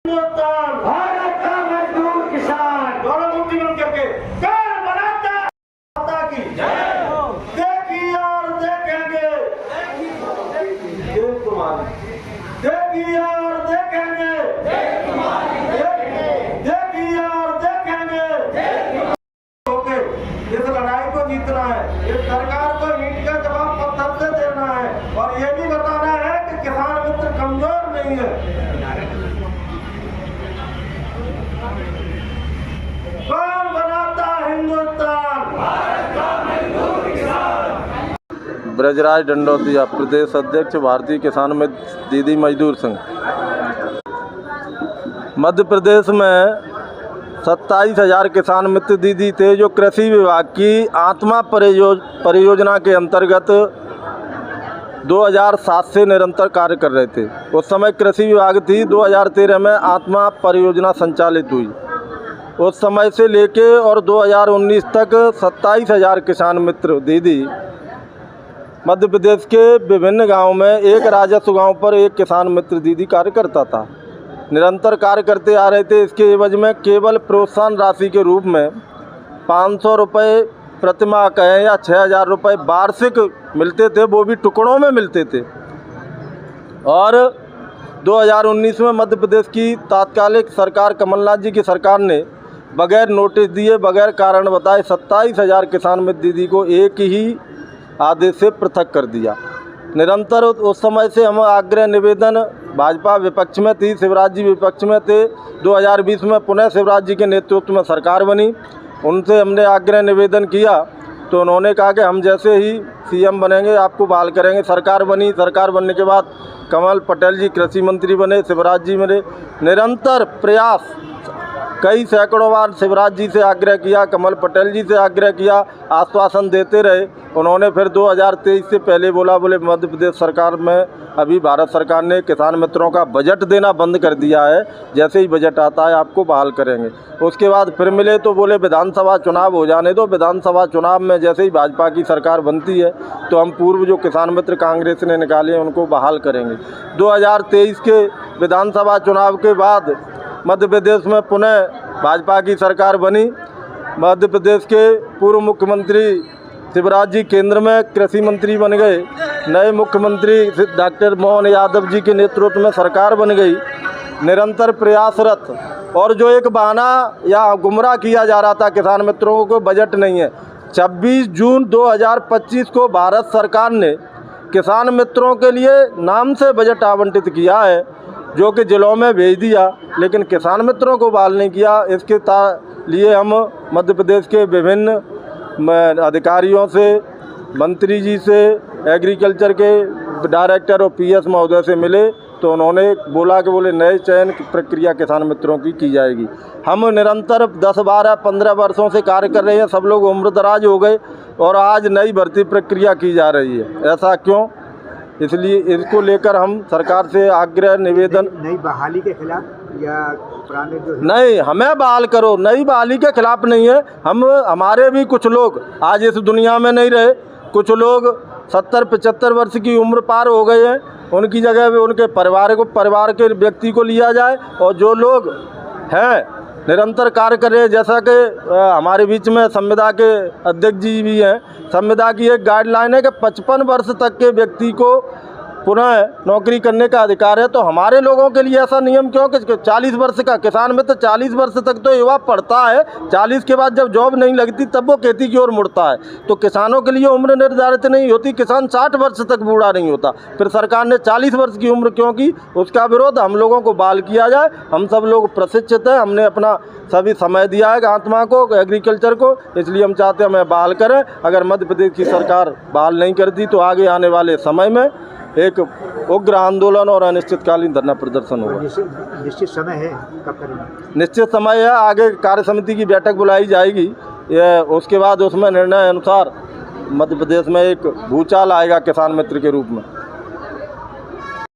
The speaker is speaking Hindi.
भारत का मजदूर किसान दोनों मुक्ति बन करके कौन बनाता है? माता की देखिए और देखेंगे, देव तुम्हारी देखिए और देखेंगे, देखिए और देखेंगे। ओके, इस लड़ाई को जीतना है, इस सरकार को ईंट का जवाब पत्थर से देना है और ये भी बताना है कि किसान मित्र कमजोर नहीं है। कौन बनाता हिंदुस्तान? भारत का मजदूर किसान। ब्रजराज डंडौतिया, प्रदेश अध्यक्ष भारतीय किसान मित्र दीदी मजदूर संघ। मध्य प्रदेश में 27,000 किसान मित्र दीदी थे जो कृषि विभाग की आत्मा परियोजना के अंतर्गत 2007 से निरंतर कार्य कर रहे थे। उस समय कृषि विभाग थी, 2013 में आत्मा परियोजना संचालित हुई। उस समय से लेके और 2019 तक 27,000 किसान मित्र दीदी मध्य प्रदेश के विभिन्न गांवों में एक राजस्व गांव पर एक किसान मित्र दीदी कार्य करता था। निरंतर कार्य करते आ रहे थे। इसके एवज में केवल प्रोत्साहन राशि के रूप में 500 रुपये प्रतिमाह कहें या 6,000 रुपये वार्षिक मिलते थे, वो भी टुकड़ों में मिलते थे। और 2019 में मध्य प्रदेश की तात्कालिक सरकार कमलनाथ जी की सरकार ने बगैर नोटिस दिए, बगैर कारण बताए 27,000 किसान मित्र दीदी को एक ही आदेश से पृथक कर दिया। निरंतर उस समय से हम आग्रह निवेदन, भाजपा विपक्ष में थी, शिवराज जी विपक्ष में थे। 2020 में पुनः शिवराज जी के नेतृत्व में सरकार बनी। उनसे हमने आग्रह निवेदन किया तो उन्होंने कहा कि हम जैसे ही सीएम बनेंगे आपको बहाल करेंगे। सरकार बनी, सरकार बनने के बाद कमल पटेल जी कृषि मंत्री बने, शिवराज जी बने। निरंतर प्रयास, कई सैकड़ों बार शिवराज जी से आग्रह किया, कमल पटेल जी से आग्रह किया, आश्वासन देते रहे। उन्होंने फिर 2023 से पहले बोले मध्य प्रदेश सरकार में अभी भारत सरकार ने किसान मित्रों का बजट देना बंद कर दिया है, जैसे ही बजट आता है आपको बहाल करेंगे। उसके बाद फिर मिले तो बोले विधानसभा चुनाव हो जाने दो, विधानसभा चुनाव में जैसे ही भाजपा की सरकार बनती है तो हम पूर्व जो किसान मित्र कांग्रेस ने निकाले हैं उनको बहाल करेंगे। 2023 के विधानसभा चुनाव के बाद मध्य प्रदेश में पुनः भाजपा की सरकार बनी। मध्य प्रदेश के पूर्व मुख्यमंत्री शिवराज जी केंद्र में कृषि मंत्री बन गए। नए मुख्यमंत्री डॉक्टर मोहन यादव जी के नेतृत्व में सरकार बन गई। निरंतर प्रयासरत। और जो एक बहाना या गुमराह किया जा रहा था किसान मित्रों को, बजट नहीं है। 26 जून 2025 को भारत सरकार ने किसान मित्रों के लिए नाम से बजट आवंटित किया है, जो कि जिलों में भेज दिया, लेकिन किसान मित्रों को बहाल नहीं किया। इसके लिए हम मध्य प्रदेश के विभिन्न अधिकारियों से, मंत्री जी से, एग्रीकल्चर के डायरेक्टर और पीएस महोदय से मिले तो उन्होंने बोला कि नए चयन की प्रक्रिया किसान मित्रों की जाएगी। हम निरंतर 10, 12, 15 वर्षों से कार्य कर रहे हैं। सब लोग उम्रदराज हो गए और आज नई भर्ती प्रक्रिया की जा रही है। ऐसा क्यों? इसलिए इसको लेकर हम सरकार से आग्रह निवेदन, नई बहाली के खिलाफ या पुराने जो नहीं, हमें बहाल करो। नई बहाली के खिलाफ नहीं है। हमारे भी कुछ लोग आज इस दुनिया में नहीं रहे। कुछ लोग 70-75 वर्ष की उम्र पार हो गए हैं। उनकी जगह पे उनके परिवार के व्यक्ति को लिया जाए। और जो लोग हैं निरंतर कार्य कर रहे हैं, जैसा कि हमारे बीच में संविदा के अध्यक्ष जी भी हैं। संविदा की एक गाइडलाइन है कि 55 वर्ष तक के व्यक्ति को पुनः नौकरी करने का अधिकार है। तो हमारे लोगों के लिए ऐसा नियम क्यों कि 40 वर्ष का किसान मित्र 40 वर्ष तक तो युवा पढ़ता है, 40 के बाद जब जॉब नहीं लगती तब वो खेती की ओर मुड़ता है। तो किसानों के लिए उम्र निर्धारित नहीं होती। किसान 60 वर्ष तक बूढ़ा नहीं होता। फिर सरकार ने 40 वर्ष की उम्र क्यों की? उसका विरोध हम लोगों को बहाल किया जाए। हम सब लोग प्रशिक्षित हैं, हमने अपना सभी समय दिया है आत्मा को, एग्रीकल्चर को, इसलिए हम चाहते हैं हमें बहाल करें। अगर मध्य प्रदेश की सरकार बहाल नहीं करती तो आगे आने वाले समय में एक उग्र आंदोलन और अनिश्चितकालीन धरना प्रदर्शन होगा। निश्चित समय है, कब करेंगे? निश्चित समय है, आगे कार्य समिति की बैठक बुलाई जाएगी। उसके बाद उसमें निर्णय अनुसार मध्य प्रदेश में एक भूचाल आएगा किसान मित्र के रूप में।